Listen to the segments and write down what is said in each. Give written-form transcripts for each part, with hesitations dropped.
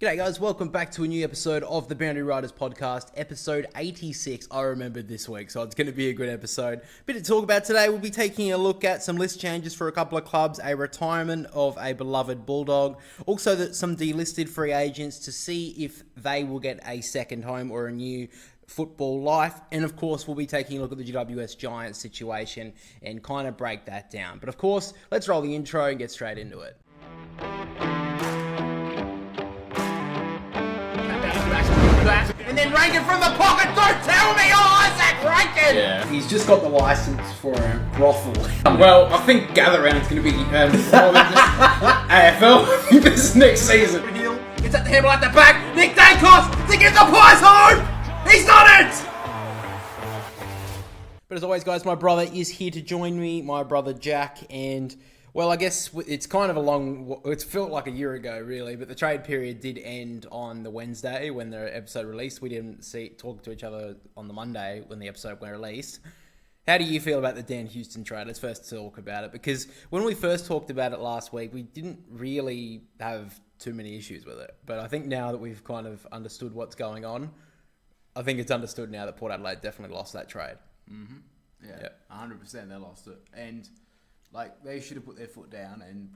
G'day guys, welcome back to a new episode of the Boundary Riders podcast, episode 86. I remembered this week, so it's going to be a good episode. Bit to talk about today. We'll be taking a look at some list changes for a couple of clubs, a retirement of a beloved Bulldog, also some delisted free agents to see if they will get a second home or a new football life, and of course we'll be taking a look at the GWS Giants situation and kind of break that down. But of course, let's roll the intro and get straight into it. And then Rankin from the pocket, don't tell me, Isaac Rankin! Yeah. He's just got the license for a brothel. Well, I think Gather Round's going to be AFL. I think this is next season. Gets at the handle at the back, Nick Dacos to get the pies home! He's done it! But as always, guys, my brother is here to join me, my brother Jack, and well, I guess it's kind of it's felt like a year ago, really, but the trade period did end on the Wednesday when the episode released. We didn't talk to each other on the Monday when the episode was released. How do you feel about the Dan Houston trade? Let's first talk about it, because when we first talked about it last week, we didn't really have too many issues with it. But I think now that we've kind of understood what's going on, I think it's understood now that Port Adelaide definitely lost that trade. Mm-hmm. Yeah, 100% they lost it. And like, they should have put their foot down and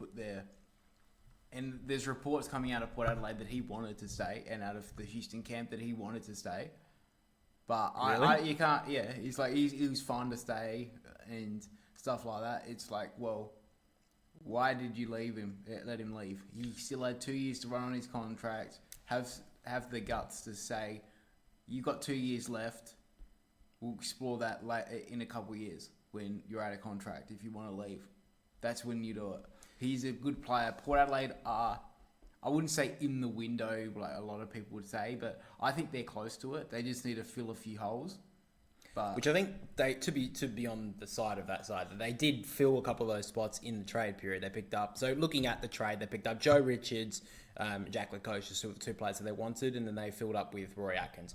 and there's reports coming out of Port Adelaide that he wanted to stay, and out of the Houston camp that he wanted to stay. But Really? you can't, he's like, he was fine to stay and stuff like that. It's like, well, why did you leave him? Let him leave. He still had 2 years to run on his contract. Have the guts to say, you got 2 years left. We'll explore that in a couple of years when you're out of contract. If you want to leave, that's when you do it. He's a good player. Port Adelaide are, I wouldn't say in the window like a lot of people would say, but I think they're close to it. They just need to fill a few holes. But Which I think to be on the side of that side, they did fill a couple of those spots in the trade period. They picked up, so looking at the trade, they picked up Joe Richards, Jack Lacoste, just the two players that they wanted, and then they filled up with Rory Atkins.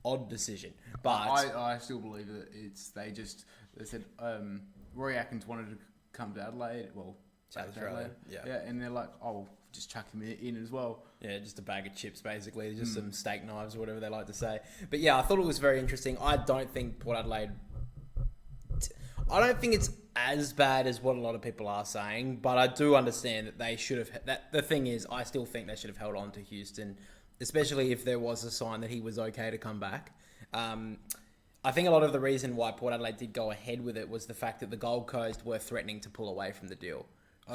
Odd decision, but I still believe that they said Rory Atkins wanted to come to Adelaide. Well, South back to Australia, Adelaide. yeah. And they're like, oh, just chuck him in as well. yeah, just a bag of chips, basically, just some steak knives or whatever they like to say. But yeah, I thought it was very interesting. I don't think Port Adelaide. I don't think it's as bad as what a lot of people are saying, but I do understand that they should have. That the thing is, I still think they should have held on to Houston, especially if there was a sign that he was okay to come back. I think a lot of the reason why Port Adelaide did go ahead with it was the fact that the Gold Coast were threatening to pull away from the deal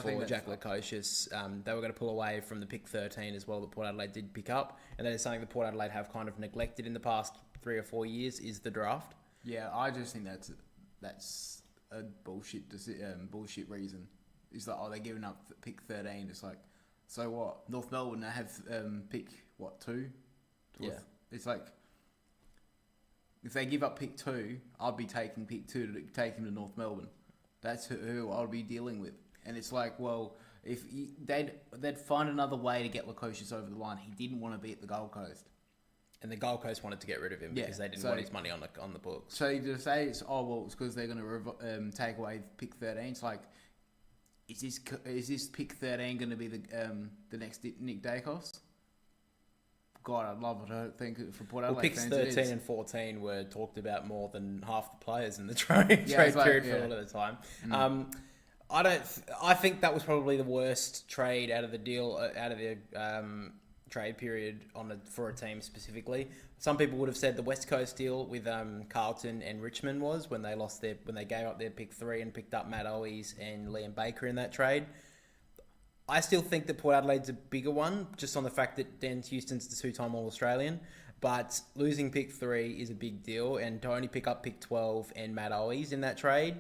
for Jack Lacoste. They were going to pull away from the pick 13 as well that Port Adelaide did pick up, and that is something that Port Adelaide have kind of neglected in the past 3 or 4 years, is the draft. Yeah, I just think that's a bullshit reason. It's like, oh, they're giving up pick 13. It's like, so what? North Melbourne, they have pick, 2? Yeah. It's like, if they give up pick 2, I'll be taking pick 2 to take him to North Melbourne. That's who I'll be dealing with. And it's like, well, if they'd find another way to get Lacoste over the line. He didn't want to be at the Gold Coast. And the Gold Coast wanted to get rid of him because they didn't want his money on the books. So to say it's because they're going to take away pick 13. It's like, is this pick 13 going to be the next Nick Dacos? God, I'd love it. I think for Port Adelaide Well, picks fans, 13 and 14 were talked about more than half the players in the trade period for a lot of the time. I think that was probably the worst trade out of the deal, out of the trade period for a team specifically. Some people would have said the West Coast deal with Carlton and Richmond was when they gave up their pick 3 and picked up Matt Owies and Liam Baker in that trade. I still think that Port Adelaide's a bigger one, just on the fact that Dan Houston's the 2-time All-Australian. But losing pick 3 is a big deal, and to only pick up pick 12 and Matt Owies in that trade,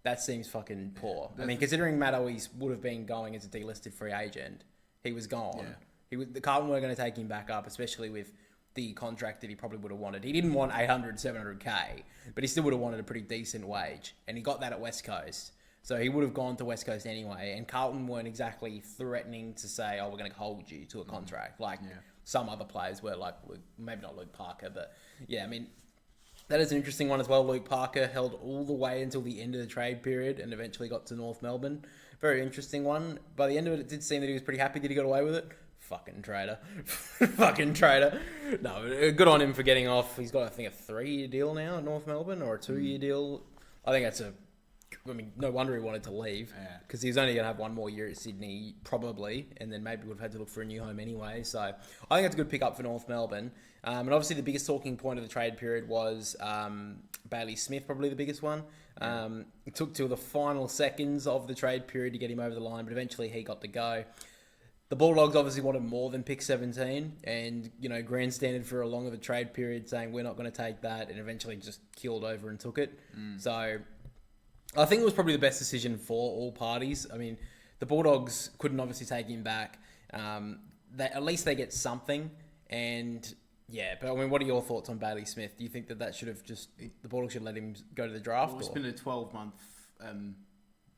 that seems fucking poor. I mean, considering Matt Owies would have been going as a delisted free agent, he was gone. Yeah. The Carlton were going to take him back up, especially with the contract that he probably would have wanted. He didn't want 800, 700K, but he still would have wanted a pretty decent wage, and he got that at West Coast. So he would have gone to West Coast anyway, and Carlton weren't exactly threatening to say, oh, we're going to hold you to a contract, like some other players were, like maybe not Luke Parker, but yeah, I mean, that is an interesting one as well. Luke Parker held all the way until the end of the trade period and eventually got to North Melbourne. Very interesting one. By the end of it, it did seem that he was pretty happy that he got away with it. Fucking traitor. Fucking traitor. No, good on him for getting off. He's got, I think, a 3-year deal now at North Melbourne, or a 2-year deal. I think that's no wonder he wanted to leave, because he was only going to have one more year at Sydney, probably, and then maybe would have had to look for a new home anyway. So I think it's a good pickup for North Melbourne. And obviously the biggest talking point of the trade period was Bailey Smith, probably the biggest one. It took till the final seconds of the trade period to get him over the line, but eventually he got to go. The Bulldogs obviously wanted more than pick 17 and, grandstanded for a long of a trade period saying we're not going to take that, and eventually just keeled over and took it. So I think it was probably the best decision for all parties. I mean, the Bulldogs couldn't obviously take him back. At least they get something. And yeah, but I mean, what are your thoughts on Bailey Smith? Do you think that should have the Bulldogs should let him go to the draft? Well, it's been a 12-month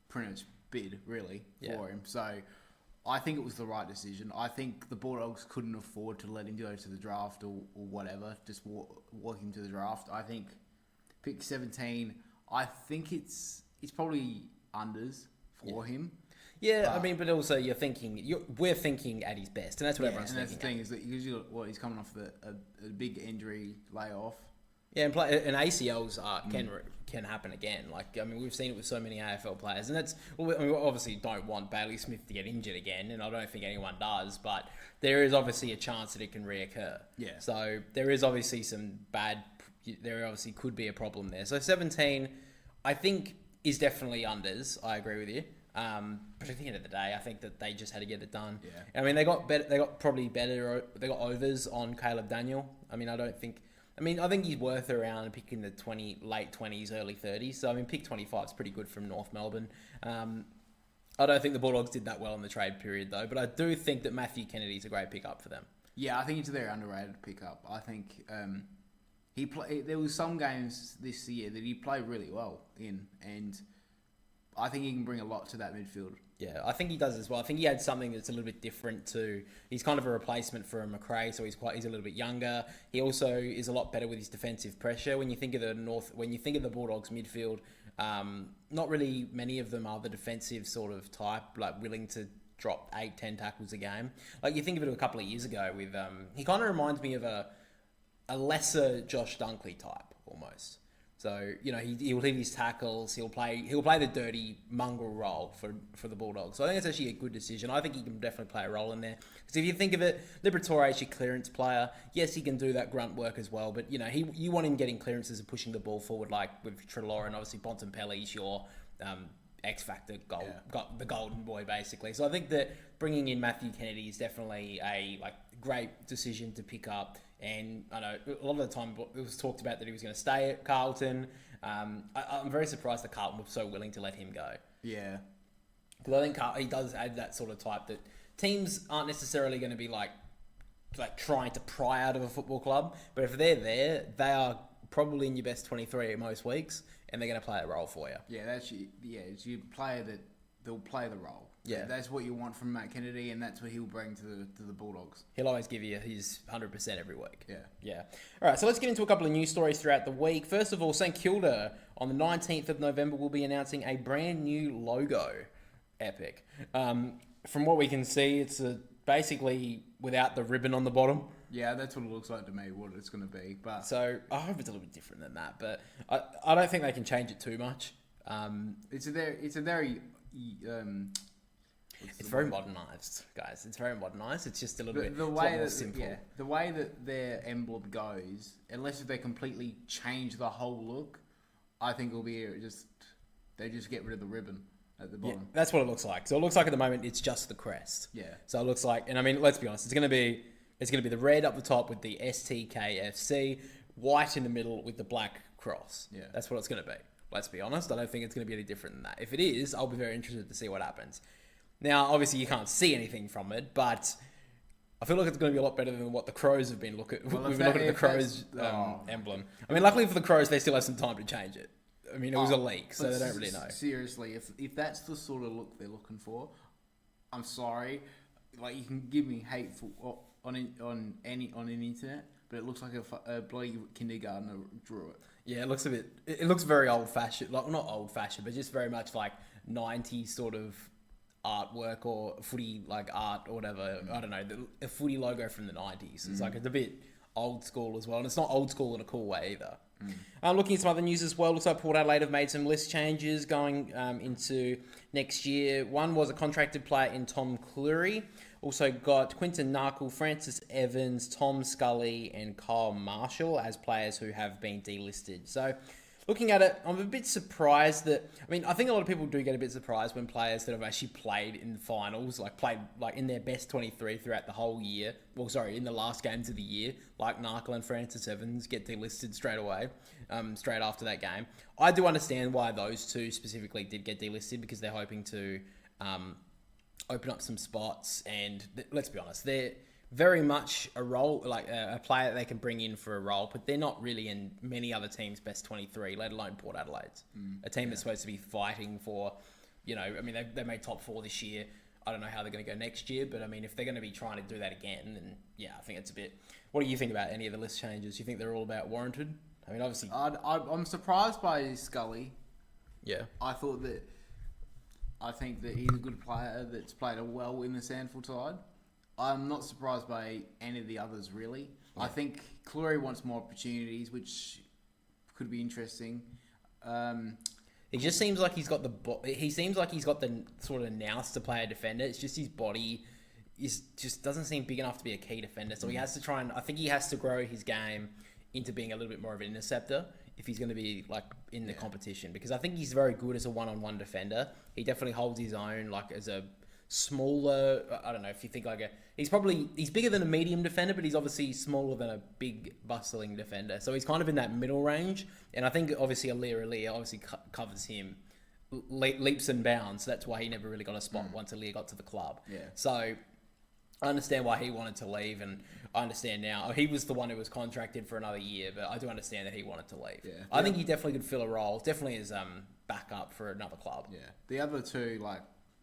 pretty much bid, really, for him. So I think it was the right decision. I think the Bulldogs couldn't afford to let him go to the draft or whatever, just walk him to the draft. I think pick 17, I think it's probably unders for him. Yeah, but also we're thinking at his best, and that's what everyone's thinking. And that's the thing, is that he's coming off a big injury layoff. Yeah, and ACLs can happen again. We've seen it with so many AFL players, and we obviously don't want Bailey Smith to get injured again, and I don't think anyone does, but there is obviously a chance that it can reoccur. Yeah. So there is obviously there obviously could be a problem there. So 17, I think, is definitely unders. I agree with you. But at the end of the day, I think that they just had to get it done. Yeah. I mean, they got better. They got probably better. They got overs on Caleb Daniel. I think he's worth around picking the late 20s, early 30s. So pick 25 is pretty good from North Melbourne. I don't think the Bulldogs did that well in the trade period though, but I do think that Matthew Kennedy is a great pickup for them. Yeah, I think it's a very underrated pickup. I think there was some games this year that he played really well in, and I think he can bring a lot to that midfield. Yeah, I think he does as well. I think he had something that's a little bit different to. He's kind of a replacement for McRae, so he's a little bit younger. He also is a lot better with his defensive pressure. When you think of the Bulldogs midfield, not really many of them are the defensive sort of type, willing to drop 8-10 tackles a game. You think of it a couple of years ago with he kind of reminds me of a lesser Josh Dunkley type almost. So he'll hit his tackles. He'll play the dirty mongrel role for the Bulldogs. So I think it's actually a good decision. I think he can definitely play a role in there. Because if you think of it, Liberatore is your clearance player. Yes, he can do that grunt work as well. But you want him getting clearances and pushing the ball forward, like with Treloar, and obviously Bontempelli's your X Factor the golden boy basically. So I think that bringing in Matthew Kennedy is definitely a great decision to pick up. And I know a lot of the time it was talked about that he was going to stay at Carlton. I'm very surprised that Carlton were so willing to let him go. Yeah. Because I think he does add that sort of type that teams aren't necessarily going to be trying to pry out of a football club. But if they're there, they are probably in your best 23 most weeks, and they're going to play a role for you. Yeah, it's your player they'll play the role. Yeah, that's what you want from Matt Kennedy, and that's what he'll bring to the Bulldogs. He'll always give you his 100% every week. Yeah. All right, so let's get into a couple of news stories throughout the week. First of all, St Kilda on the 19th of November will be announcing a brand new logo. Epic. From what we can see, it's basically without the ribbon on the bottom. Yeah, that's what it looks like to me, what it's going to be. But so I hope it's a little bit different than that, but I don't think they can change it too much. It's very modernised, guys. It's very modernised. It's just a little bit more simple. Yeah, the way that their emblem goes, unless they completely change the whole look, I think it'll be they just get rid of the ribbon at the bottom. Yeah, that's what it looks like. So it looks like at the moment it's just the crest. Yeah. So it looks like, and let's be honest, it's going to be the red up the top with the STKFC, white in the middle with the black cross. Yeah. That's what it's going to be. Let's be honest. I don't think it's going to be any different than that. If it is, I'll be very interested to see what happens. Now, obviously, you can't see anything from it, but I feel like it's going to be a lot better than what the Crows have been looking. We've been looking at the Crows emblem. Luckily for the Crows, they still have some time to change it. It was a leak, so they don't really know. Seriously, if that's the sort of look they're looking for, I'm sorry. You can give me hateful on internet, but it looks like a bloody kindergartner drew it. Yeah, it looks it looks very old fashioned. Not old fashioned, but just very much 90s sort of artwork or footy like art or whatever. I don't know, a footy logo from the 90s. It's like it's a bit old school as well, and it's not old school in a cool way either. Looking at some other news as well, looks like Port Adelaide have made some list changes going into next year. One was a contracted player in Tom Cleary. Also got Quinton Narkle, Francis Evans, Tom Scully, and Kyle Marshall as players who have been delisted. So, looking at it, I'm a bit surprised that... I mean, I think a lot of people do get a bit surprised when players that have actually played in the finals, played in their best 23 throughout the whole year, in the last games of the year, like Narkle and Francis Evans, get delisted straight away, straight after that game. I do understand why those two specifically did get delisted, because they're hoping to open up some spots, and let's be honest, they're very much a role, a player that they can bring in for a role, but they're not really in many other teams' best 23, let alone Port Adelaide's. A team that's supposed to be fighting for, they made top 4 this year. I don't know how they're going to go next year, but if they're going to be trying to do that again, then I think it's a bit... What do you think about any of the list changes? Do you think they're all about warranted? Obviously... I'm surprised by Scully. Yeah. I think that he's a good player that's played well in the Sandford side. I'm not surprised by any of the others, really. Yeah. I think Cleary wants more opportunities, which could be interesting. It just seems like he's got the sort of nous to play a defender. It's just his body just doesn't seem big enough to be a key defender. So he has to try and... I think he has to grow his game into being a little bit more of an interceptor if he's going to be in the competition, because I think he's very good as a one-on-one defender. He definitely holds his own as a smaller... I don't know if you think he's bigger than a medium defender, but he's obviously smaller than a big bustling defender. So he's kind of in that middle range, and I think obviously Aaliyah obviously covers him leaps and bounds. So that's why he never really got a spot once Aaliyah got to the club. Yeah. So I understand why he wanted to leave, and I understand now. He was the one who was contracted for another year, but I do understand that he wanted to leave. Yeah. I think he definitely could fill a role. Definitely as backup for another club. Yeah. The other two,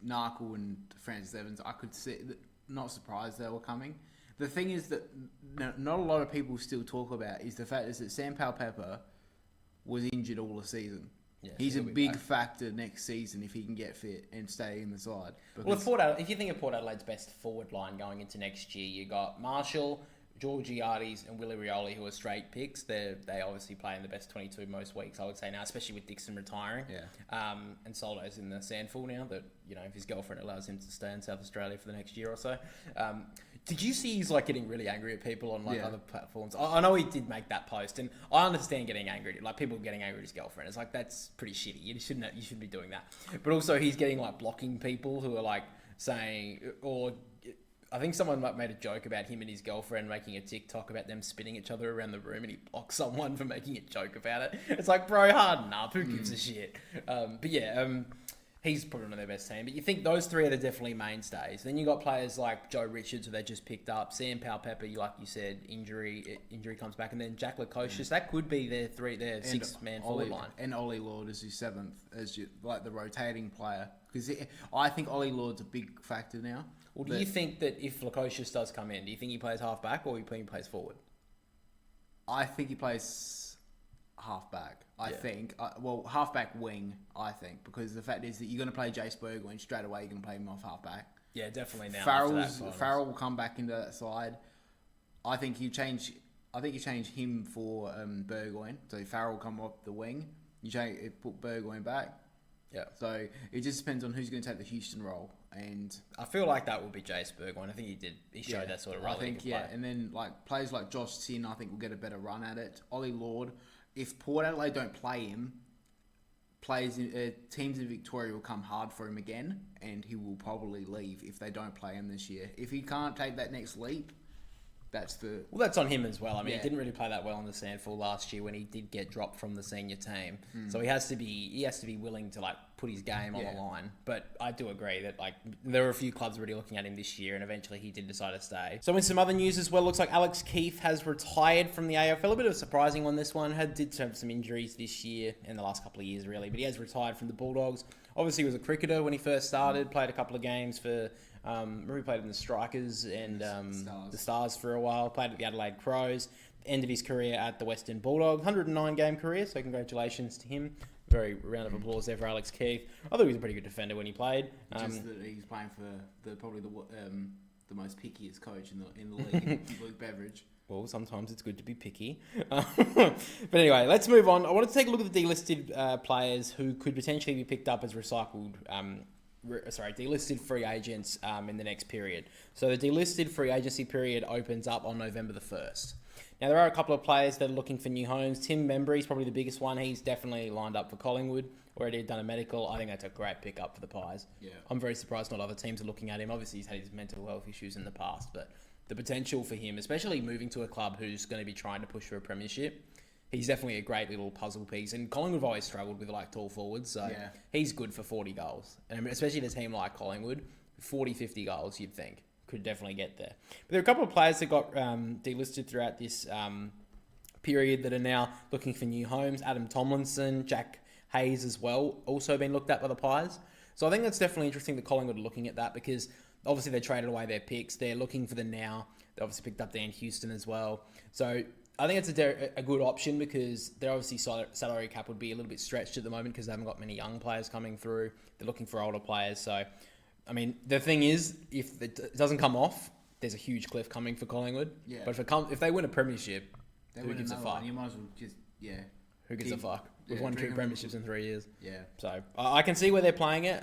Narkle and Francis Evans, I could see... Not surprised they were coming. The thing is that not a lot of people still talk about is the fact is that Sam Powell-Pepper was injured all the season. Yeah, he's a big factor next season if he can get fit and stay in the side. Well, if you think of Port Adelaide's best forward line going into next year, you got Marshall, Georgiades, and Willie Rioli, who are straight picks. They obviously play in the best 22 most weeks, I would say now, especially with Dixon retiring. Yeah. And Soldo's in the Sandful now, that if his girlfriend allows him to stay in South Australia for the next year or so. Did you see he's getting really angry at people on other platforms? I know he did make that post, and I understand getting angry. People getting angry at his girlfriend. It's that's pretty shitty. You shouldn't be doing that. But also he's getting blocking people who are saying, or I think someone made a joke about him and his girlfriend making a TikTok about them spinning each other around the room, and he blocked someone for making a joke about it. It's bro, harden up. Who gives a shit? He's probably one of their best team. But you think those three are definitely mainstays. Then you got players like Joe Richards, who they just picked up. Sam Powell-Pepper, like you said, injury comes back. And then Jack Lukosius. That could be their six-man forward line. And Ollie Lord as your seventh, as the rotating player. Because I think Ollie Lord's a big factor now. Well, do you think that if Lukosius does come in, do you think he plays half-back or do you think he plays forward? I think he plays half-back. I think. Half-back wing, I think. Because the fact is that you're going to play Jace Burgoyne straight away. You're going to play him off half-back. Yeah, definitely now. Farrell will come back into that side. I think you change him for Burgoyne. So Farrell will come off the wing. You put Burgoyne back. Yeah. So it just depends on who's going to take the Houston role. And I feel like that will be Jace Burgoyne. I think he showed that sort of role. I think, and then players like Josh Sin, I think will get a better run at it. Ollie Lord, if Port Adelaide don't play him, teams in Victoria will come hard for him again, and he will probably leave if they don't play him this year. If he can't take that next leap, that's on him as well. He didn't really play that well in the Sandful last year when he did get dropped from the senior team. So he has to be willing to put his game on the line. But I do agree that there were a few clubs already looking at him this year, and eventually he did decide to stay. So in some other news as well, looks like Alex Keath has retired from the AFL. A bit of a surprising one, this one. Did have some injuries this year, in the last couple of years really, but he has retired from the Bulldogs. Obviously he was a cricketer when he first started, played a couple of games for... remember he played in the Strikers and the Stars for a while. Played at the Adelaide Crows. End of his career at the Western Bulldogs. 109-game career, so congratulations to him. very round of applause there for Alex Keath. I thought he was a pretty good defender when he played. Just that he's playing for probably the most pickiest coach in the league, Luke Beveridge. Well, sometimes it's good to be picky. But anyway, let's move on. I want to take a look at the delisted players who could potentially be picked up as recycled, delisted free agents in the next period. So the delisted free agency period opens up on November the 1st. Now, there are a couple of players that are looking for new homes. Tim Membry is probably the biggest one. He's definitely lined up for Collingwood, already done a medical. I think that's a great pickup for the Pies. Yeah. I'm very surprised not other teams are looking at him. Obviously, he's had his mental health issues in the past, but the potential for him, especially moving to a club who's going to be trying to push for a premiership, he's definitely a great little puzzle piece. And Collingwood have always struggled with tall forwards, so he's good for 40 goals. And especially in a team like Collingwood, 40, 50 goals, you'd think, could definitely get there. But there are a couple of players that got delisted throughout this period that are now looking for new homes. Adam Tomlinson, Jack Hayes as well, also been looked at by the Pies. So I think that's definitely interesting that Collingwood are looking at that, because obviously they traded away their picks. They're looking for the now. They obviously picked up Dan Houston as well. So I think it's a good option, because their obviously salary cap would be a little bit stretched at the moment because they haven't got many young players coming through. They're looking for older players. So, I mean, the thing is, if it doesn't come off, there's a huge cliff coming for Collingwood. Yeah. But if they win a premiership, who gives a fuck? You might as well just, Who gives a fuck? We've won 2 premierships in 3 years. Yeah. So I can see where they're playing it.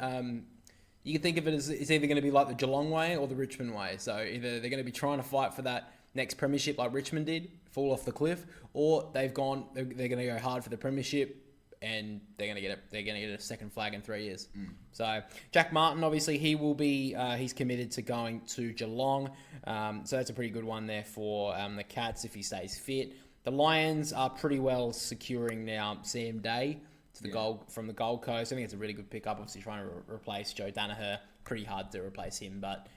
You can think of it as it's either going to be like the Geelong way or the Richmond way. So either they're going to be trying to fight for that next premiership like Richmond did, fall off the cliff, or they're going to go hard for the premiership and they're going to get a second flag in 3 years. So Jack Martin, obviously he will be he's committed to going to Geelong. So that's a pretty good one there for the Cats if he stays fit. The Lions are pretty well securing now Sam Day to the from the Gold Coast. I think it's a really good pickup. Obviously trying to replace Joe Danaher. Pretty hard to replace him, but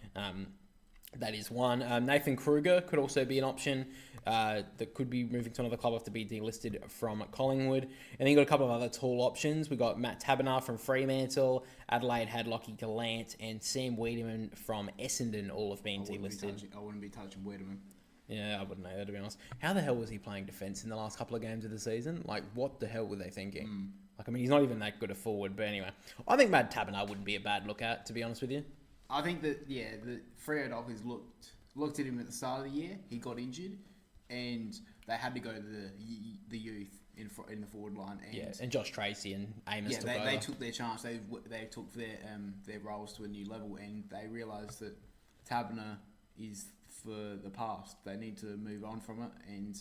that is one. Nathan Kruger could also be an option that could be moving to another club after being delisted from Collingwood. And then you got a couple of other tall options. We got Matt Taberner from Fremantle. Adelaide had Lockie Gallant and Sam Wiedemann from Essendon. All have been delisted. I wouldn't be touching Wiedemann. Yeah, I wouldn't know, to be honest. How the hell was he playing defence in the last couple of games of the season? Like, what the hell were they thinking? Like, I mean, he's not even that good a forward, but anyway. I think Matt Taberner wouldn't be a bad look at, to be honest with you. I think that, the Freo Dockers looked at him at the start of the year. He got injured, and they had to go to the youth in the forward line. And and Josh Tracy and Amos took over. They took their chance. They took their roles to a new level, and they realised that Taberner is for the past. They need to move on from it, and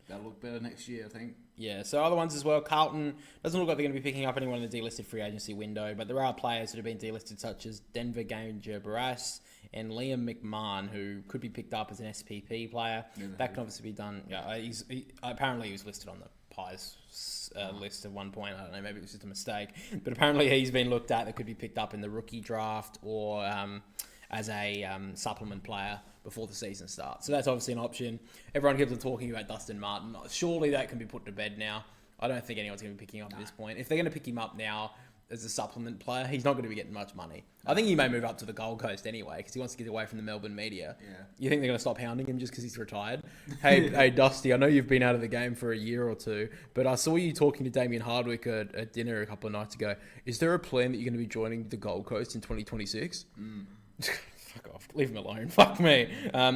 they'll look better next year, I think. Yeah, so other ones as well. Carlton doesn't look like they're going to be picking up anyone in the delisted free agency window, but there are players that have been delisted, such as Denver Ganger Barras and Liam McMahon, who could be picked up as an SPP player. That can obviously be done. Yeah, apparently he was listed on the Pies list at one point. I don't know, maybe it was just a mistake, but apparently he's been looked at that could be picked up in the rookie draft or as a supplement player before the season starts. So that's obviously an option. Everyone keeps on talking about Dustin Martin. Surely that can be put to bed now. I don't think anyone's going to be picking him up at this point. If they're going to pick him up now as a supplement player, he's not going to be getting much money. I think he may move up to the Gold Coast anyway because he wants to get away from the Melbourne media. Yeah. You think they're going to stop hounding him just because he's retired? Hey, Dusty, I know you've been out of the game for a year or two, but I saw you talking to Damien Hardwick at dinner a couple of nights ago. Is there a plan that you're going to be joining the Gold Coast in 2026? Fuck off. Leave him alone. Fuck me.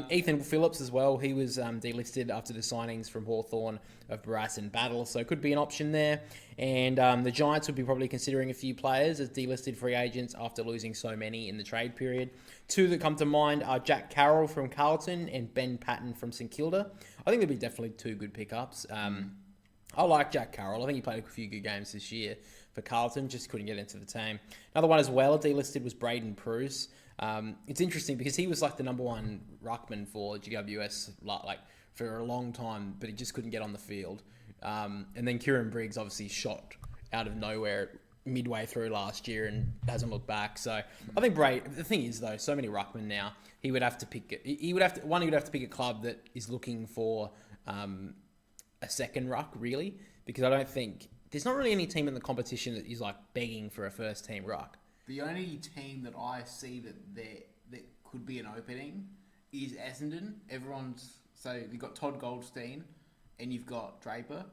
Ethan Phillips as well. He was delisted after the signings from Hawthorn of Barras and Battle, so could be an option there. And the Giants would be probably considering a few players as delisted free agents after losing so many in the trade period. Two that come to mind are Jack Carroll from Carlton and Ben Patton from St Kilda. I think there'd be definitely two good pickups. I like Jack Carroll. I think he played a few good games this year for Carlton, just couldn't get into the team. Another one as well delisted was Braden Pruce. It's interesting because he was like the number one ruckman for GWS like for a long time, but he just couldn't get on the field. And then Kieran Briggs obviously shot out of nowhere midway through last year and hasn't looked back. So I think the thing is though, so many ruckmen now, he would have to pick. He would have to pick a club that is looking for a second ruck really, because I don't think there's not really any team in the competition that is like begging for a first team ruck. The only team that I see that could be an opening is Essendon. So you've got Todd Goldstein and you've got Draper.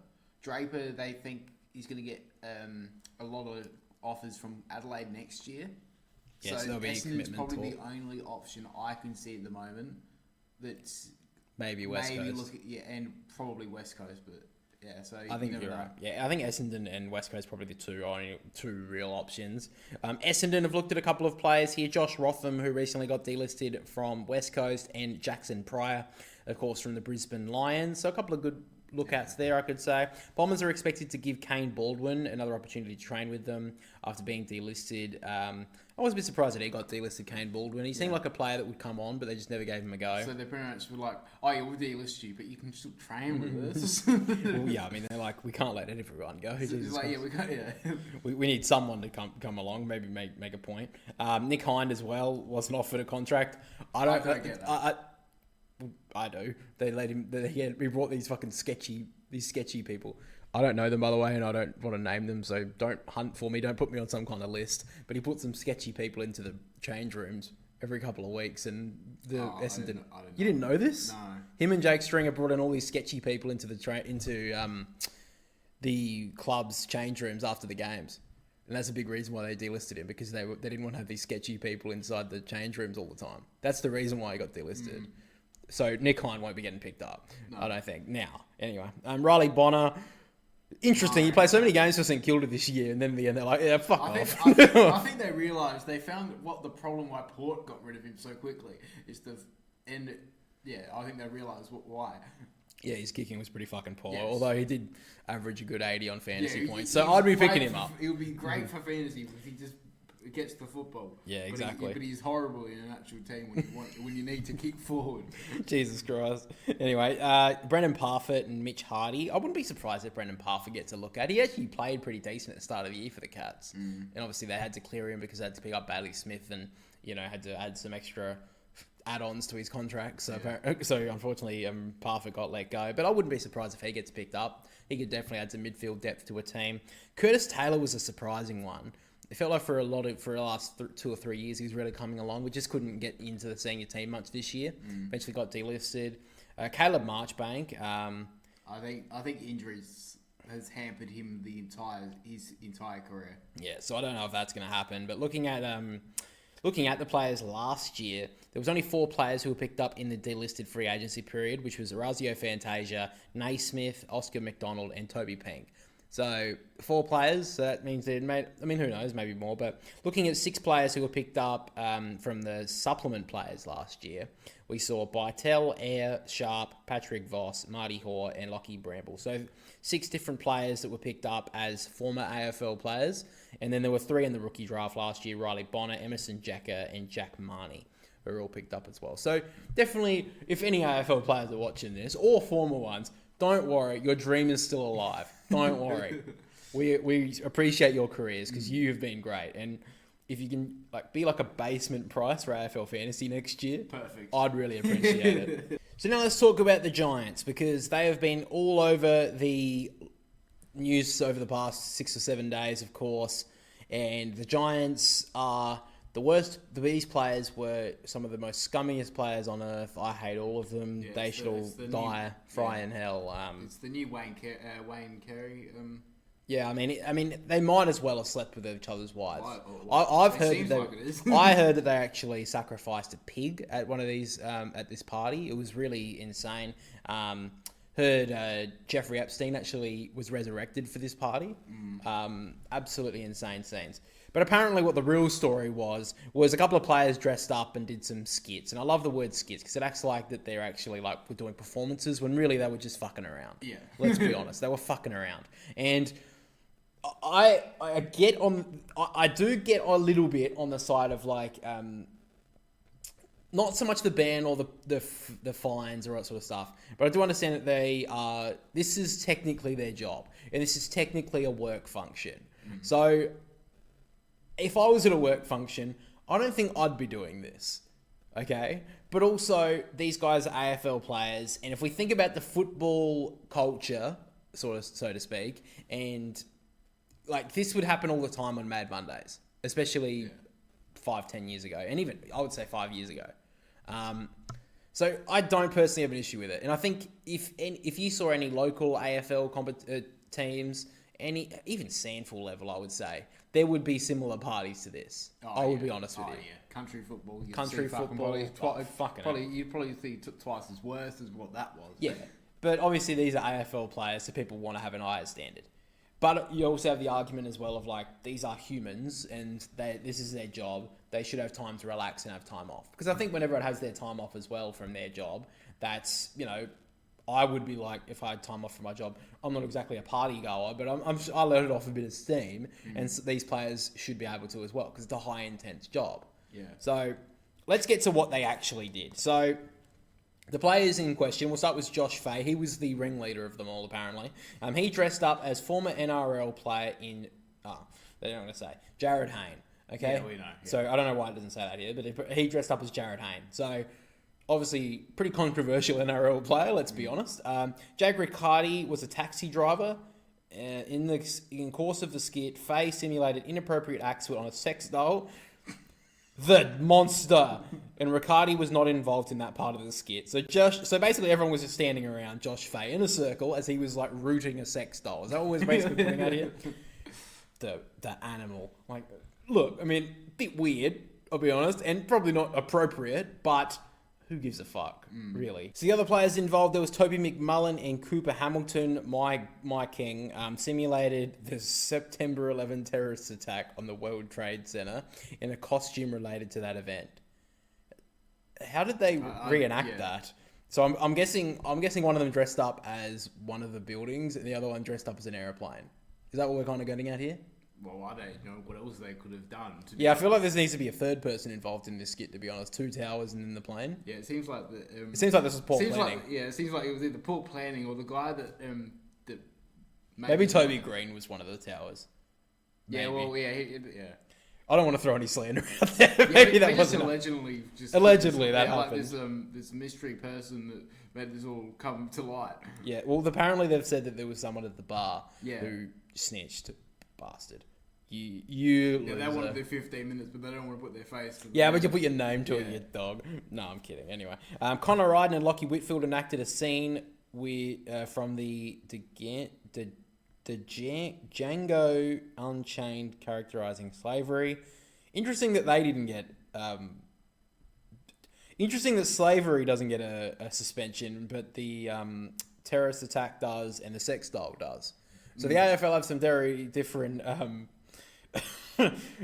Draper, they think he's going to get a lot of offers from Adelaide next year. Yeah, so so there'll be a Essendon's commitment probably talk. the only option I can see at the moment. That's Maybe West Coast. look at, and probably West Coast, but yeah. So I think you never you're know. right. Yeah, I think Essendon and West Coast probably the two real options. Essendon have looked at a couple of players here. Josh Rotham, who recently got delisted from West Coast, and Jackson Pryor, of course, from the Brisbane Lions. So a couple of good lookouts there, I could say. Bombers are expected to give Kane Baldwin another opportunity to train with them after being delisted. I was a bit surprised that he got delisted, Kane Baldwin. He seemed like a player that would come on, but they just never gave him a go. So their parents were like, "Oh, yeah, we'll delist you, but you can still train with us." Well, yeah, I mean, they're like, we can't let everyone go. So it's Jesus like, Christ. yeah, we can't. Yeah. We need someone to come along, maybe make a point. Nick Hind as well wasn't offered a contract. I don't get that. I do. They let him. We brought these fucking sketchy people. I don't know them, by the way, and I don't want to name them, so don't hunt for me. Don't put me on some kind of list. But he put some sketchy people into the change rooms every couple of weeks, and Essendon. You didn't know this? No. Him and Jake Stringer brought in all these sketchy people into the club's change rooms after the games. And that's a big reason why they delisted him, because they didn't want to have these sketchy people inside the change rooms all the time. That's the reason why he got delisted. So Nick Hind won't be getting picked up, I don't think. Now, anyway. Riley Bonner, interesting. He played so many games for St Kilda this year, and then in the end they're like, yeah, fuck off. I think they realised, they found what the problem why Port got rid of him so quickly is I think they realised why. Yeah, his kicking was pretty fucking poor, Yes. although he did average a good 80 on fantasy Yeah, points. he- So he's I'd be great picking him for- up. He'll be great for fantasy if he just gets the football. Yeah, exactly. But he's horrible in an actual team when you need to kick forward. Jesus Christ. Anyway, Brendan Parfitt and Mitch Hardy. I wouldn't be surprised if Brendan Parfitt gets a look at. He actually played pretty decent at the start of the year for the Cats. And obviously they had to clear him because they had to pick up Bailey Smith and, had to add some extra add-ons to his contract. So unfortunately, Parfitt got let go. But I wouldn't be surprised if he gets picked up. He could definitely add some midfield depth to a team. Curtis Taylor was a surprising one. It felt like for the last 2 or 3 years, he was really coming along. We just couldn't get into the senior team much this year. Eventually got delisted. Caleb Marchbank. I think injuries has hampered him his entire career. Yeah, so I don't know if that's going to happen. But looking at the players last year, there was only 4 players who were picked up in the delisted free agency period, which was Orazio Fantasia, Naismith, Oscar McDonald, and Toby Pink. So 4 players, so that means they made, who knows, maybe more. But looking at 6 players who were picked up from the supplement players last year, we saw Bytel, Air, Sharp, Patrick Voss, Marty Hoare, and Lockie Bramble. So 6 different players that were picked up as former AFL players. And then there were 3 in the rookie draft last year, Riley Bonner, Emerson Jacker, and Jack Marnie, who were all picked up as well. So definitely, if any AFL players are watching this, or former ones, don't worry, your dream is still alive. Don't worry. We appreciate your careers because you have been great. And if you can be like a basement price for AFL Fantasy next year, perfect. I'd really appreciate it. So now let's talk about the Giants, because they have been all over the news over the past 6 or 7 days, of course. And the Giants are the worst. These players were some of the most scummiest players on earth. I hate all of them. Yeah, they should all die, fry in hell. It's the new Wayne Carey. Yeah, I mean, they might as well have slept with each other's wives. I've heard that I heard that they actually sacrificed a pig at one of these at this party. It was really insane. Heard Jeffrey Epstein actually was resurrected for this party. Absolutely insane scenes. But apparently what the real story was a couple of players dressed up and did some skits. And I love the word skits because it acts like that they're actually we're doing performances when really they were just fucking around. Yeah. Let's be honest. They were fucking around. And I do get a little bit on the side of not so much the ban or the fines or that sort of stuff, but I do understand that this is technically their job and this is technically a work function. So if I was at a work function, I don't think I'd be doing this. Okay? But also, these guys are AFL players, and if we think about the football culture, so to speak, and this would happen all the time on Mad Mondays, especially 5-10 years ago, and even I would say 5 years ago. So I don't personally have an issue with it, and I think if you saw any local AFL teams even Sandful level, I would say, there would be similar parties to this. I would be honest with you. Yeah. Country football. Country football. You'd probably see twice as worse as what that was. Yeah, but obviously these are AFL players, so people want to have an higher standard. But you also have the argument as well of like, these are humans and this is their job. They should have time to relax and have time off. Because I think when everyone has their time off as well from their job, that's, I would be like, if I had time off from my job, I'm not exactly a party goer, but I let it off a bit of steam. And so these players should be able to as well, because it's a high intense job. Yeah. So let's get to what they actually did. So the players in question, we'll start with Josh Fahey. He was the ringleader of them all, apparently. He dressed up as former NRL player they don't want to say, Jared Hayne. Okay? Yeah, we know. Yeah. So I don't know why it doesn't say that here, but he dressed up as Jared Hayne. So obviously, pretty controversial NRL player, let's be honest. Jag Riccardi was a taxi driver. In course of the skit, Fahey simulated inappropriate acts on a sex doll. The monster. And Riccardi was not involved in that part of the skit. So basically everyone was just standing around Josh Fahey in a circle as he was like rooting a sex doll. Is that what we're basically putting out here? The animal. Like, look, I mean, bit weird, I'll be honest, and probably not appropriate, but who gives a fuck, really? So the other players involved, there was Toby McMullen and Cooper Hamilton. My king simulated the September 11 terrorist attack on the World Trade Center in a costume related to that event. How did they reenact that? So I'm guessing one of them dressed up as one of the buildings and the other one dressed up as an airplane. Is that what we're kind of getting at here? Well, I don't know what else they could have done. I feel like there needs to be a third person involved in this skit, to be honest. 2 towers and then the plane. Yeah, it seems like... it seems like this was poor planning. It seems like it was either poor planning or the guy that maybe Toby Green was one of the towers. Yeah, Maybe. well, yeah. I don't want to throw any slander out there. Yeah, maybe that just wasn't... allegedly that happened. happened. Like this mystery person that made this all come to light. Yeah, well, apparently they've said that there was someone at the bar who snitched. Bastard. You they want to do 15 minutes, but they don't want to put their face to but you put your name to it, you dog. No, I'm kidding. Anyway, Connor Ryden and Lockie Whitfield enacted a scene from the Django Unchained characterizing slavery. Interesting that they didn't get... interesting that slavery doesn't get a suspension, but the terrorist attack does and the sex doll does. So the AFL have some very different...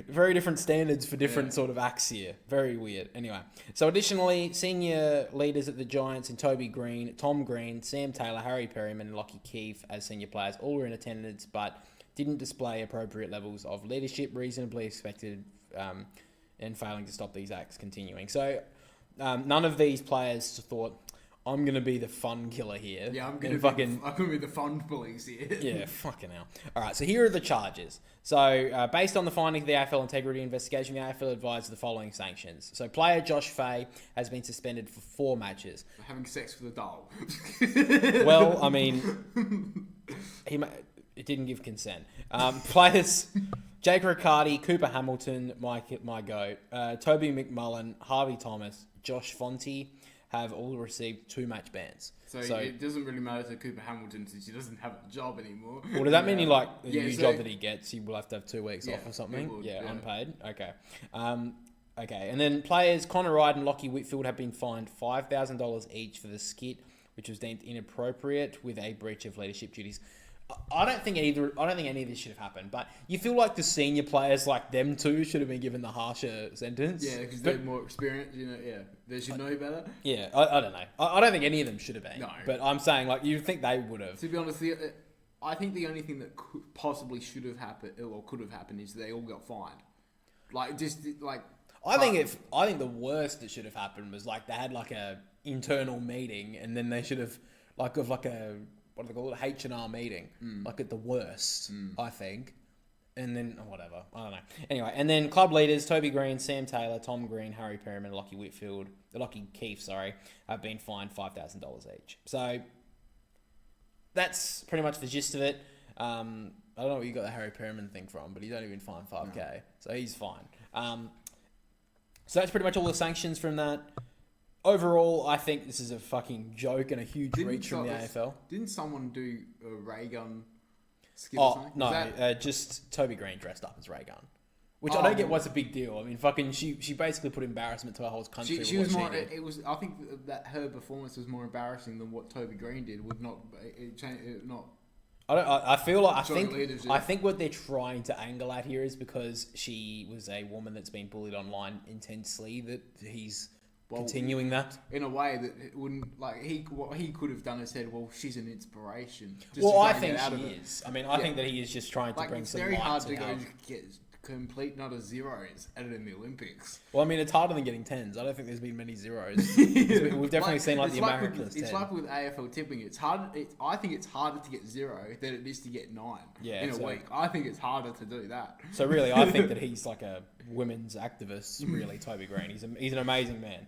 very different standards for different sort of acts here. Very weird. Anyway, so additionally, senior leaders at the Giants in Toby Green, Tom Green, Sam Taylor, Harry Perryman, and Lockie Keath as senior players all were in attendance, but didn't display appropriate levels of leadership, reasonably expected, and failing to stop these acts continuing. So none of these players thought, I'm going to be the fun killer here. Yeah, I'm going to be the fun police here. Yeah, fucking hell. All right, so here are the charges. So, based on the findings of the AFL integrity investigation, the AFL advised the following sanctions. So, player Josh Fahey has been suspended for 4 matches. Having sex with a doll. Well, I mean, it didn't give consent. Players Jake Riccardi, Cooper Hamilton, my goat, Toby McMullen, Harvey Thomas, Josh Fonte, have all received 2 match bans. So it doesn't really matter to Cooper Hamilton since he doesn't have a job anymore. Well, does that mean the new job that he gets, he will have to have 2 weeks off or something? Would, unpaid. Okay. Okay, and then players Connor Ryden and Lockie Whitfield have been fined $5,000 each for the skit, which was deemed inappropriate with a breach of leadership duties. I don't think any of this should have happened, but you feel like the senior players like them two should have been given the harsher sentence. Yeah, because they're more experienced, they should know better. Yeah, I don't know. I don't think any of them should have been. No. But I'm saying, you think they would have. To be honest, I think the only thing that possibly should have happened, or could have happened, is they all got fined. I think the worst that should have happened was they had a internal meeting, and then they should have what do they call it, H&R meeting, at the worst, I think. And then, whatever, I don't know. Anyway, and then club leaders, Toby Green, Sam Taylor, Tom Green, Harry Perryman, Lockie Keath, have been fined $5,000 each. So, that's pretty much the gist of it. I don't know where you got the Harry Perryman thing from, but he's only been fined $5,000, no. So he's fine. So that's pretty much all the sanctions from that. Overall, I think this is a fucking joke and a huge reach from the AFL. Didn't someone do a ray gun skit or something? No, just Toby Green dressed up as Ray Gunn. Which I don't get what's a big deal. I mean, fucking, she basically put embarrassment to our whole country. She was more. It was. I think that her performance was more embarrassing than what Toby Green did. With not. Not. I feel like I think what they're trying to angle at here is because she was a woman that's been bullied online intensely that he's continuing that in a way that it wouldn't like what he could have done is said, well, she's an inspiration. I think she is. I mean, I think that he is just trying to bring some light to It's very hard to go get complete not a zeros added in the Olympics. Well, I mean, it's harder than getting tens. I don't think there's been many zeros. We've definitely seen the Americans. It's like with AFL tipping. It's hard. I think it's harder to get 0 than it is to get 9 in a week. I think it's harder to do that. So really, I think that he's like a women's activist. Really, Toby Green. He's an amazing man.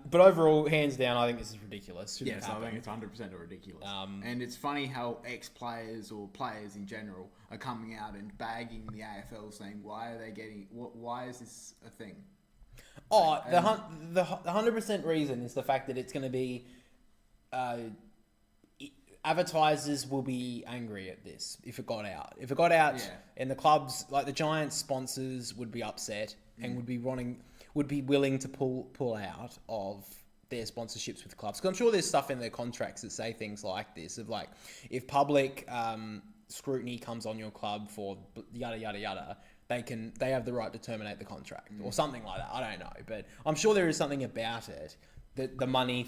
But overall, hands down, I think this is ridiculous. Yes, I think it's 100% ridiculous. And it's funny how ex-players or players in general are coming out and bagging the AFL, saying, why are they getting? Why is this a thing? Oh, the 100% reason is the fact that it's going to be advertisers will be angry at this if it got out. If it got out, and the clubs like the Giants sponsors would be upset and would be willing to pull out of their sponsorships with clubs. Because I'm sure there's stuff in their contracts that say things like this of like if public scrutiny comes on your club for yada yada yada, they have the right to terminate the contract or something like that. I don't know, but I'm sure there is something about it that the money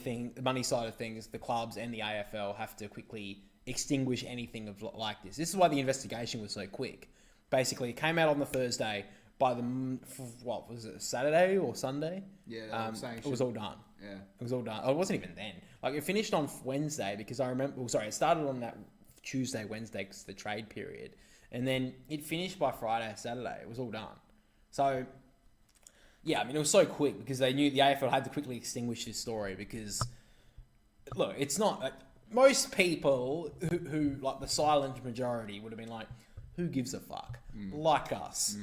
side of things, the clubs and the AFL have to quickly extinguish anything of like this. This is why the investigation was so quick. Basically, it came out on the Thursday. By what was it, Saturday or Sunday? Yeah, it was all done. Yeah, it was all done. It wasn't even then. Like it finished on Wednesday because I remember. Well, sorry, it started on that Tuesday, Wednesday because the trade period, and then it finished by Friday, Saturday. It was all done. So, yeah, I mean, it was so quick because they knew the AFL had to quickly extinguish this story because, look, it's not like most people who like the silent majority would have been like, who gives a fuck? Like us.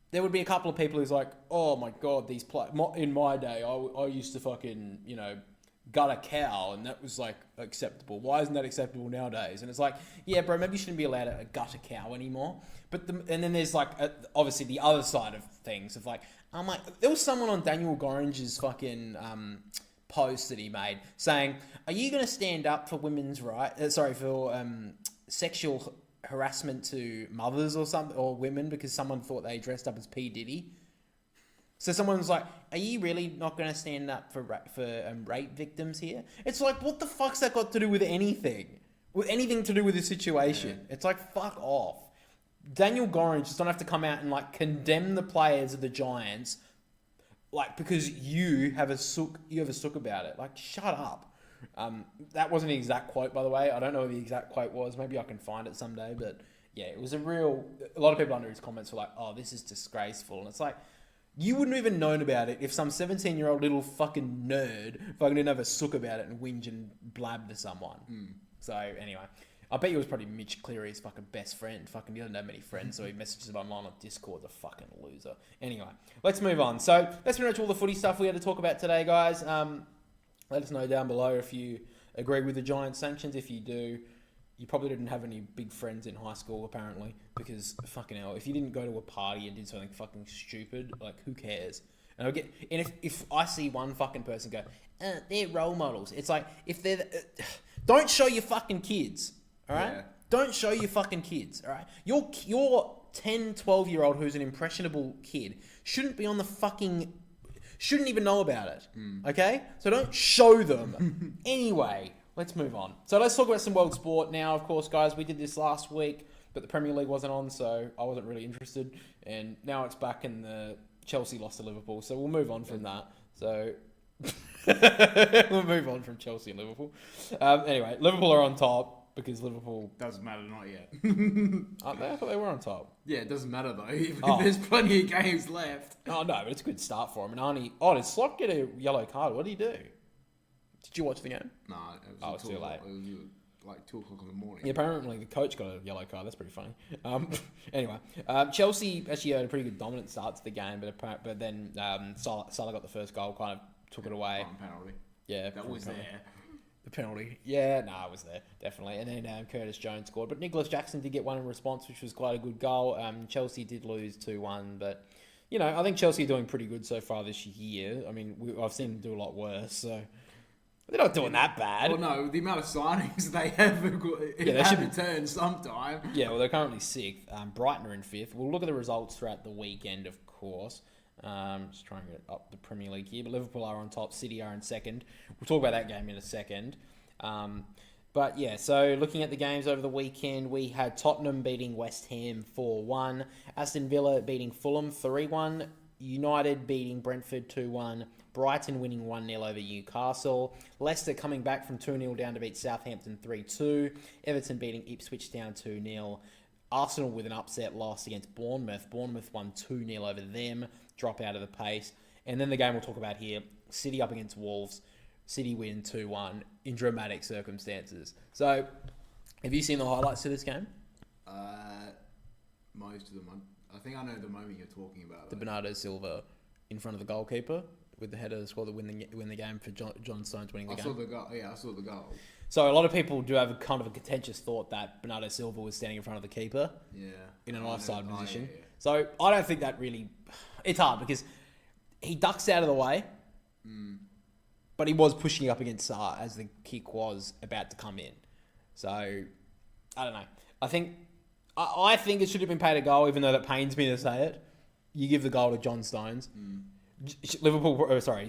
There would be a couple of people who's like, oh my God, these in my day, I used to fucking, gut a cow and that was like acceptable. Why isn't that acceptable nowadays? And it's like, yeah, bro, maybe you shouldn't be allowed to gut a cow anymore. But and then there's like, obviously the other side of things of like, I'm like, there was someone on Daniel Gorringe's fucking post that he made saying, are you going to stand up for women's rights? For sexual harassment to mothers or something or women because someone thought they dressed up as P. Diddy. So someone was like, are you really not going to stand up for rape victims here? It's like, what the fuck's that got to do with anything? With anything to do with the situation? Yeah. It's like, fuck off. Daniel Gorringe just don't have to come out and like condemn the players of the Giants like because you have a sook about it. Like, shut up. That wasn't the exact quote, by the way. I don't know what the exact quote was. Maybe I can find it someday. But yeah, it was a lot of people under his comments were like, oh, this is disgraceful. And it's like, you wouldn't have even known about it if some 17-year-old little fucking nerd fucking didn't have a sook about it and whinge and blab to someone. So anyway, I bet you it was probably Mitch Cleary's fucking best friend. Fucking, he doesn't have many friends, so he messages him online on Discord. The fucking loser. Anyway, let's move on. So that's pretty much all the footy stuff we had to talk about today, guys. Let us know down below if you agree with the Giants sanctions. If you do, you probably didn't have any big friends in high school, apparently, because fucking hell, if you didn't go to a party and did something fucking stupid, like, who cares? And if I see one fucking person go, they're role models, it's like, if they're, don't show your fucking kids, all right? Yeah. Don't show your fucking kids, all right? Your 10, 12-year-old who's an impressionable kid shouldn't be on the fucking... shouldn't even know about it, okay? So don't show them. Anyway, let's move on. So let's talk about some world sport now, of course, guys. We did this last week, but the Premier League wasn't on, so I wasn't really interested. And now it's back and the Chelsea lost to Liverpool, so we'll move on from that. So we'll move on from Chelsea and Liverpool. Anyway, Liverpool are on top. Because Liverpool... Doesn't matter, not yet. Aren't they? I thought they were on top. Yeah, it doesn't matter, though. There's plenty of games left. Oh, no, but it's a good start for him. And did Slot get a yellow card? What did he do? Did you watch the game? No, it was too late. It was like 2 o'clock in the morning. Yeah, apparently the coach got a yellow card. That's pretty funny. Anyway, Chelsea actually had a pretty good dominant start to the game, but then Salah got the first goal, kind of took it away. Penalty. Yeah. That was there. The penalty. Yeah, no, I was there, definitely. And then Curtis Jones scored. But Nicholas Jackson did get one in response, which was quite a good goal. Chelsea did lose 2-1. But, I think Chelsea are doing pretty good so far this year. I mean, I've seen them do a lot worse, so they're not doing that bad. Well, no, the amount of signings they have returned sometime. Yeah, well, they're currently 6th. Brighton are in 5th. We'll look at the results throughout the weekend, of course. Just trying to get up the Premier League here. But Liverpool are on top. City are in 2nd. We'll talk about that game in a second. But yeah, so looking at the games over the weekend, we had Tottenham beating West Ham 4-1. Aston Villa beating Fulham 3-1. United beating Brentford 2-1. Brighton winning 1-0 over Newcastle. Leicester coming back from 2-0 down to beat Southampton 3-2. Everton beating Ipswich down 2-0. Arsenal with an upset loss against Bournemouth. Bournemouth won 2-0 over them. Drop out of the pace. And then the game we'll talk about here, City up against Wolves. City win 2-1 in dramatic circumstances. So, have you seen the highlights to this game? Most of them. I think I know the moment you're talking about. The Bernardo Silva in front of the goalkeeper with the header score that win the game for John Stones winning the game. I saw the goal. Yeah, I saw the goal. So a lot of people do have a kind of a contentious thought that Bernardo Silva was standing in front of the keeper. Yeah. In an offside position. Yeah. So I don't think that really... It's hard because he ducks out of the way, but he was pushing up against Sarr as the kick was about to come in. So, I don't know. I think it should have been paid a goal, even though that pains me to say it. You give the goal to John Stones.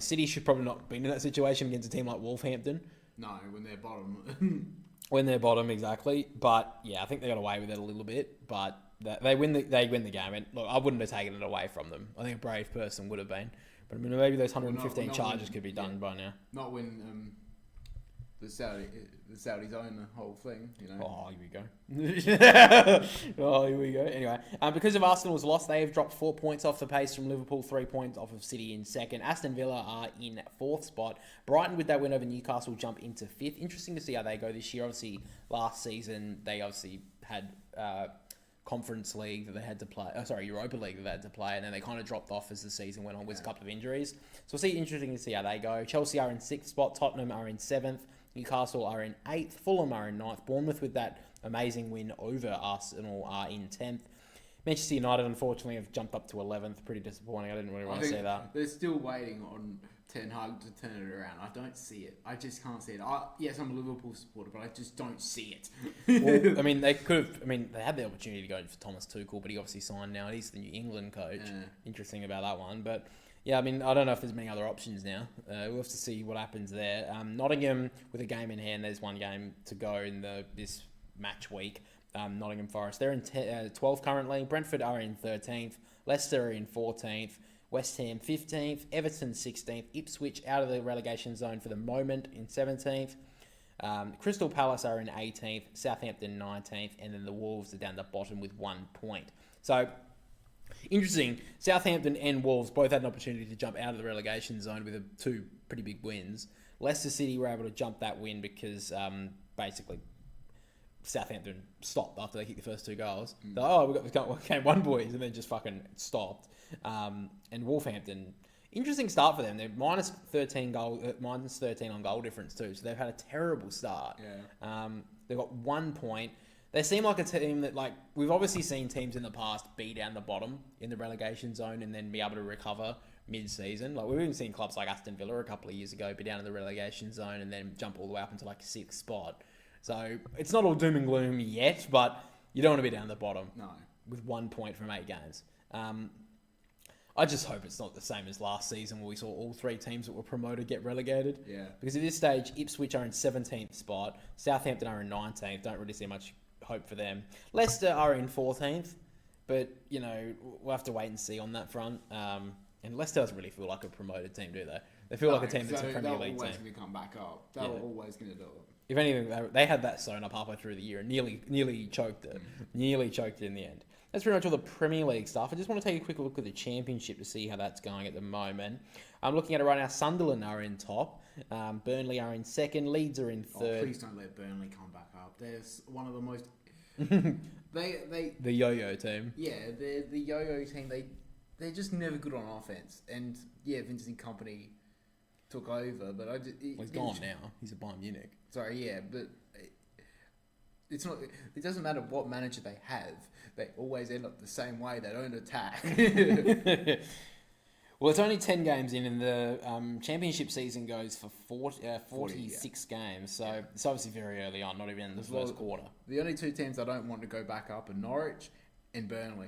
City should probably not be in that situation against a team like Wolverhampton. No, when they're bottom. When they're bottom, exactly. But yeah, I think they got away with it a little bit. But they win the game. And look, I wouldn't have taken it away from them. I think a brave person would have been. But I mean, maybe those 115 charges could be done by now. Not when the Saudis own the whole thing, Oh, here we go. Anyway, because of Arsenal's loss, they have dropped 4 points off the pace from Liverpool, 3 points off of City in 2nd. Aston Villa are in 4th spot. Brighton, with that win over Newcastle, jump into 5th. Interesting to see how they go this year. Obviously, last season, they had Conference League that they had to play. Europa League that they had to play, and then they kind of dropped off as the season went on with a couple of injuries. So we'll see. Interesting to see how they go. Chelsea are in 6th spot. Tottenham are in 7th. Newcastle are in 8th. Fulham are in 9th. Bournemouth, with that amazing win over Arsenal, are in 10th. Manchester United, unfortunately, have jumped up to 11th. Pretty disappointing. I didn't really want to see that. They're still waiting on Ten Hag to turn it around. I don't see it. I just can't see it. Yes, I'm a Liverpool supporter, but I just don't see it. Well, I mean, they could have... I mean, they had the opportunity to go for Thomas Tuchel, but he obviously signed now. He's the New England coach. Interesting about that one. But, yeah, I mean, I don't know if there's many other options now. We'll have to see what happens there. Nottingham, with a game in hand, there's one game to go in this match week. Nottingham Forest, they're in 12th currently. Brentford are in 13th. Leicester are in 14th. West Ham 15th. Everton 16th. Ipswich out of the relegation zone for the moment in 17th. Crystal Palace are in 18th. Southampton 19th. And then the Wolves are down the bottom with 1 point. So, interesting. Southampton and Wolves both had an opportunity to jump out of the relegation zone with two pretty big wins. Leicester City were able to jump that win because basically Southampton stopped after they kicked the first 2 goals. We got this game one, boys, and then just fucking stopped. And Wolverhampton, interesting start for them. They're minus 13 on goal difference too, so they've had a terrible start. Yeah. They've got 1 point. They seem like a team that, like, we've obviously seen teams in the past be down the bottom in the relegation zone and then be able to recover mid-season. Like, we've even seen clubs like Aston Villa a couple of years ago be down in the relegation zone and then jump all the way up into like a 6th spot. So it's not all doom and gloom yet, but you don't want to be down the bottom. No. With 1 point from 8 games. I just hope it's not the same as last season where we saw all 3 teams that were promoted get relegated. Yeah. Because at this stage, Ipswich are in 17th spot. Southampton are in 19th. Don't really see much hope for them. Leicester are in 14th. But, we'll have to wait and see on that front. And Leicester doesn't really feel like a promoted team, do they? They feel like a team that's a Premier League team. They're always going to come back up. They're always going to do it. If anything, they had that sewn up halfway through the year and nearly choked it. Nearly choked it in the end. That's pretty much all the Premier League stuff. I just want to take a quick look at the Championship to see how that's going at the moment. I'm looking at it right now. Sunderland are in top. Burnley are in 2nd. Leeds are in 3rd. Please don't let Burnley come back up. They're one of the most... The yo-yo team. Yeah, they're the yo-yo team. They're just never good on offense. And, yeah, Vincent Kompany... took over, but He's gone now. He's at Bayern Munich. Sorry, yeah, but it's not. It doesn't matter what manager they have; they always end up the same way. They don't attack. Well, it's only 10 games in, and the championship season goes for 46 games. So it's obviously very early on, not even in the first quarter. The only two teams I don't want to go back up are Norwich and Burnley.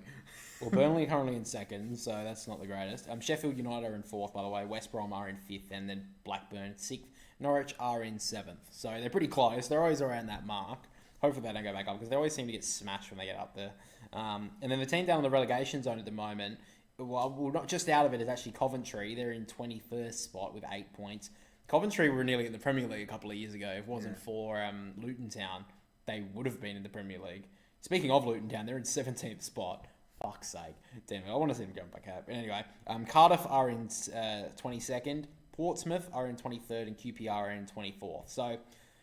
Well, Burnley are currently in second, so that's not the greatest. Sheffield United are in fourth, by the way. West Brom are in fifth, and then Blackburn sixth. Norwich are in seventh. So they're pretty close. They're always around that mark. Hopefully they don't go back up, because they always seem to get smashed when they get up there. And then the team down in the relegation zone at the moment, well, not just out of it, is actually Coventry. They're in 21st spot with 8 points. Coventry were nearly in the Premier League a couple of years ago. If it wasn't for Luton Town, they would have been in the Premier League. Speaking of Luton Town, they're in 17th spot. Fuck's sake. Damn it, I want to see them going back up. Anyway, Cardiff are in 22nd. Portsmouth are in 23rd, and QPR are in 24th. So,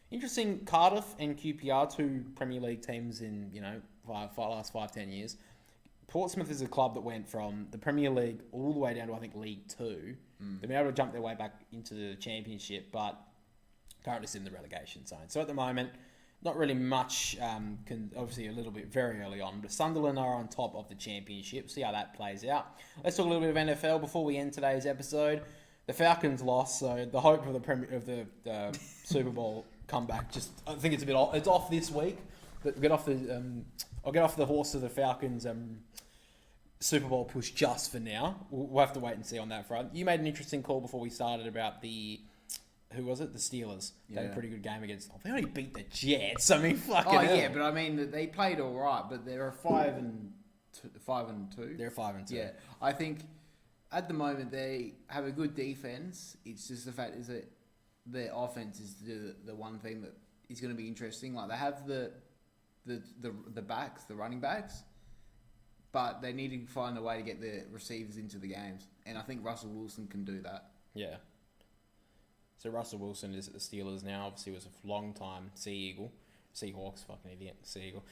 interesting. Cardiff and QPR, two Premier League teams in, last 5-10 years. Portsmouth is a club that went from the Premier League all the way down to, I think, League 2. They've been able to jump their way back into the Championship, but currently still in the relegation zone. So at the moment, not really much, obviously a little bit very early on, but Sunderland are on top of the Championship. See how that plays out. Let's talk a little bit of NFL before we end today's episode. The Falcons lost, so the hope of the Super Bowl comeback, I think it's it's off this week. But I'll get off the horse of the Falcons Super Bowl push just for now. We'll have to wait and see on that front. You made an interesting call before we started about the Steelers. They had a pretty good game against. They only beat the Jets. I mean, fucking hell. Yeah, but I mean they played all right. But they're 5-2. They're 5-2. Yeah, I think at the moment they have a good defense. It's just the fact is that their offense is the one thing that is going to be interesting. Like they have the backs, the running backs, but they need to find a way to get the receivers into the games. And I think Russell Wilson can do that. Yeah. So Russell Wilson is at the Steelers now. Obviously was a long time Seahawks, fucking idiot, Sea Eagle.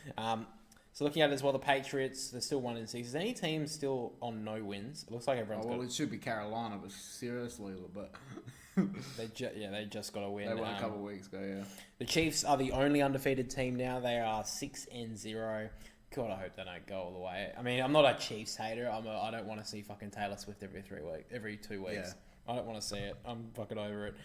So looking at it as well, the Patriots, they're still 1-6. Is any team still on no wins? It looks like everyone's got... it should be Carolina, but seriously, but... they just got a win. They won a couple of weeks ago, yeah. The Chiefs are the only undefeated team now. They are 6-0. God, I hope they don't go all the way. I mean, I'm not a Chiefs hater. I don't want to see fucking Taylor Swift every 2 weeks. Yeah. I don't want to see it. I'm fucking over it.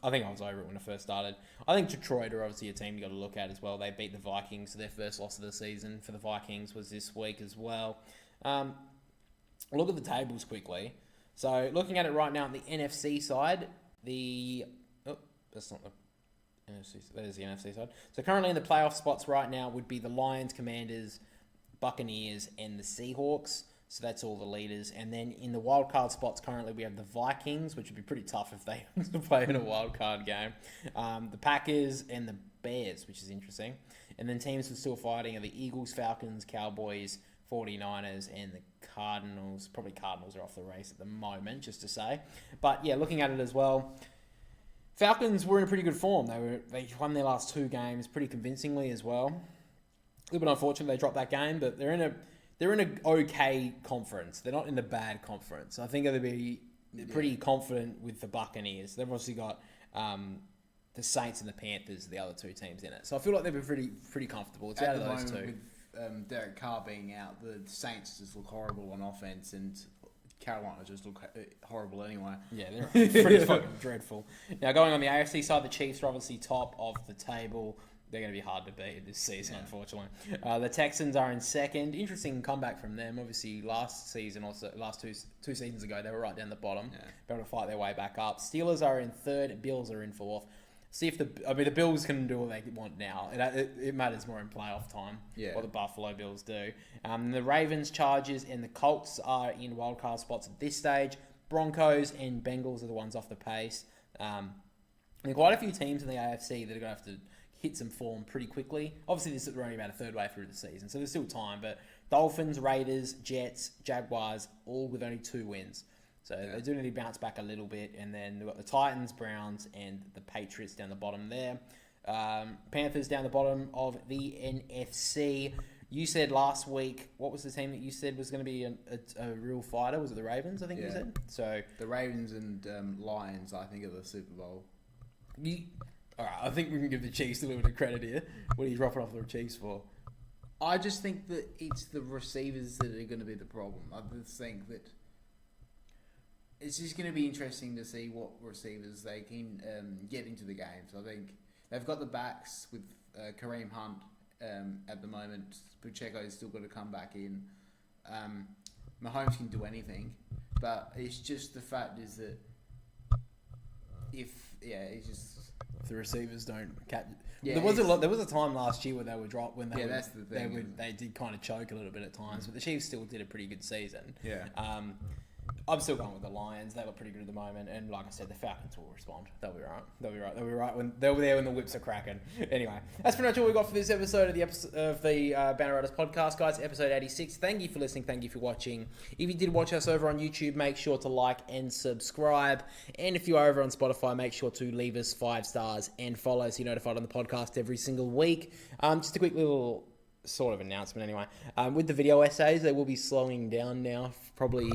I think I was over it when I first started. I think Detroit are obviously a team you got to look at as well. They beat the Vikings. So their first loss of the season for the Vikings was this week as well. Look at the tables quickly. So looking at it right now on the NFC side, that's not the NFC. That is the NFC side. So currently in the playoff spots right now would be the Lions, Commanders, Buccaneers, and the Seahawks. So that's all the leaders. And then in the wild card spots currently we have the Vikings, which would be pretty tough if they play in a wild card game. The Packers and the Bears, which is interesting. And then teams who are still fighting are the Eagles, Falcons, Cowboys, 49ers, and the Cardinals. Probably Cardinals are off the race at the moment, just to say. But yeah, looking at it as well, Falcons were in pretty good form. They won their last 2 games pretty convincingly as well. A little bit unfortunate they dropped that game, but they're in an okay conference. They're not in a bad conference. I think they'll be pretty confident with the Buccaneers. They've obviously got the Saints and the Panthers, the other 2 teams in it. So I feel like they'll be pretty comfortable. It's out of those 2. With Derek Carr being out, the Saints just look horrible on offense, and Carolina just look horrible anyway. Yeah, they're pretty fucking dreadful. Now, going on the AFC side, the Chiefs are obviously top of the table. They're going to be hard to beat this season, unfortunately. The Texans are in second. Interesting comeback from them. Obviously, last two seasons ago, they were right down the bottom. Yeah. Able to fight their way back up. Steelers are in third. Bills are in fourth. See if the Bills can do what they want now. It matters more in playoff time. Yeah. What the Buffalo Bills do. The Ravens, Chargers, and the Colts are in wildcard spots at this stage. Broncos and Bengals are the ones off the pace. There are quite a few teams in the AFC that are going to have to hit some form pretty quickly. Obviously, we're only about a third way through the season, so there's still time. But Dolphins, Raiders, Jets, Jaguars, all with only 2 wins. So they do need to bounce back a little bit. And then we've got the Titans, Browns, and the Patriots down the bottom there. Panthers down the bottom of the NFC. You said last week, what was the team that you said was going to be a real fighter? Was it the Ravens, I think you said? So the Ravens and Lions, I think, are the Super Bowl. All right, I think we can give the Chiefs a little bit of credit here. What are you dropping off the Chiefs for? I just think that it's the receivers that are going to be the problem. I just think that it's just going to be interesting to see what receivers they can get into the game. So I think they've got the backs with Kareem Hunt at the moment. Pacheco's still got to come back in. Mahomes can do anything, but it's just the fact is that it's just if the receivers don't catch. Yeah, there was a time last year where they were dropped when that's the thing. They did kind of choke a little bit at times, but the Chiefs still did a pretty good season. Yeah. I'm still going with the Lions. They look pretty good at the moment, and like I said, the Falcons will respond. They'll be right when they'll be there when the whips are cracking. Anyway, that's pretty much all we got for this episode of the Banner Riders podcast, guys. Episode 86. Thank you for listening. Thank you for watching. If you did watch us over on YouTube, make sure to like and subscribe. And if you are over on Spotify, make sure to leave us 5 stars and follow so you're notified on the podcast every single week. Just a quick little sort of announcement anyway. With the video essays, they will be slowing down now. Probably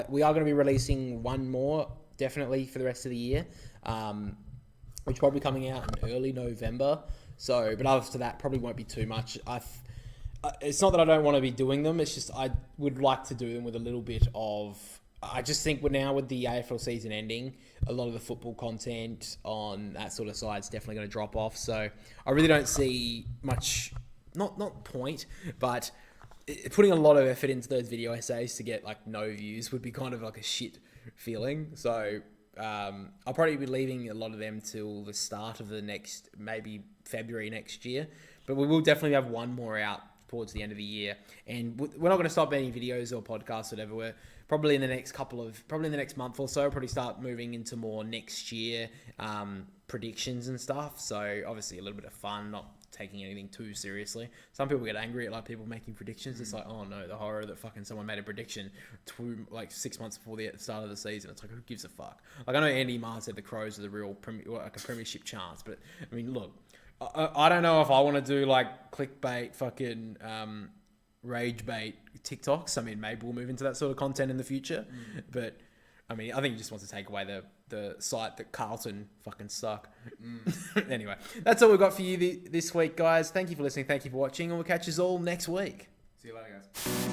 we are going to be releasing one more definitely for the rest of the year, which will probably be coming out in early November. So, but after that, probably won't be too much. It's not that I don't want to be doing them. It's just I would like to do them with a little bit of. I just think now with the AFL season ending, a lot of the football content on that sort of side is definitely going to drop off. So I really don't see much. Not point, but putting a lot of effort into those video essays to get like no views would be kind of like a shit feeling. So I'll probably be leaving a lot of them till the start of the next, maybe February next year. But we will definitely have one more out towards the end of the year. And we're not going to stop any videos or podcasts, whatever. We're probably in the next probably in the next month or so, probably start moving into more next year predictions and stuff. So obviously a little bit of fun, not taking anything too seriously. Some people get angry at like people making predictions. It's like, oh no, the horror that fucking someone made a prediction 6 months before the start of the season. It's like, who gives a fuck? Like I know Andy Marr said the Crows are the real like a premiership chance, but I mean, look, I don't know if I want to do like clickbait, fucking rage bait TikToks. I mean, maybe we'll move into that sort of content in the future, but I mean, I think he just wants to take away the site that Carlton fucking suck. Anyway, that's all we've got for you this week, guys. Thank you for listening. Thank you for watching, and we'll catch you all next week. See you later, guys.